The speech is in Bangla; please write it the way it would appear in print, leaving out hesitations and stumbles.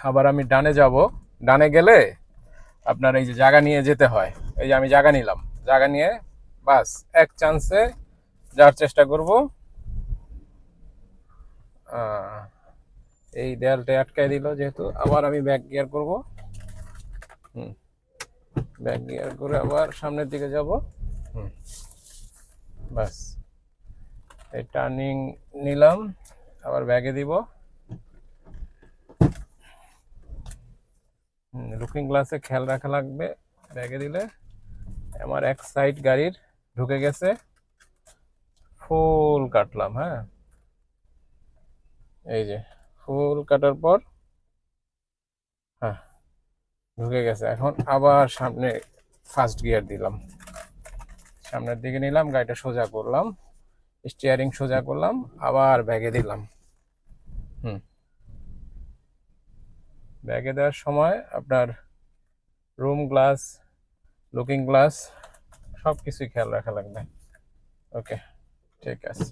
আবার আমি ডানে যাব। ডানে গেলে আপনার এই যে জায়গা নিয়ে যেতে হয়। এই যে আমি জায়গা নিলাম, জায়গা নিয়ে বাস এক চান্সে যাওয়ার চেষ্টা করব। এই দেয়ালটা আটকাই দিল যেহেতু, আবার আমি ব্যাক গিয়ার করব। হুম, ব্যাক গিয়ার করে আবার সামনের দিকে যাব। হুম, বাস এই টার্নিং নিলাম, আবার ব্যাগে দিব। লুকিং গ্লাসে খেয়াল রাখা লাগবে ব্যাগে দিলে। আমার এক সাইড গাড়ির ঢুকে গেছে, ফুল কাটলাম। হ্যাঁ, এই যে ফুল কাটার পর হ্যাঁ ঢুকে গেছে। এখন আবার সামনে ফার্স্ট গিয়ার দিলাম, সামনের দিকে নিলাম, গাড়িটা সোজা করলাম, স্টিয়ারিং সোজা করলাম, আবার ব্যাগে দিলাম। হুম, ব্যাগে দেওয়ার সময় আপনার রুম গ্লাস, লুকিং গ্লাস সব কিছুই খেয়াল রাখা লাগবে। ওকে, ঠিক আছে।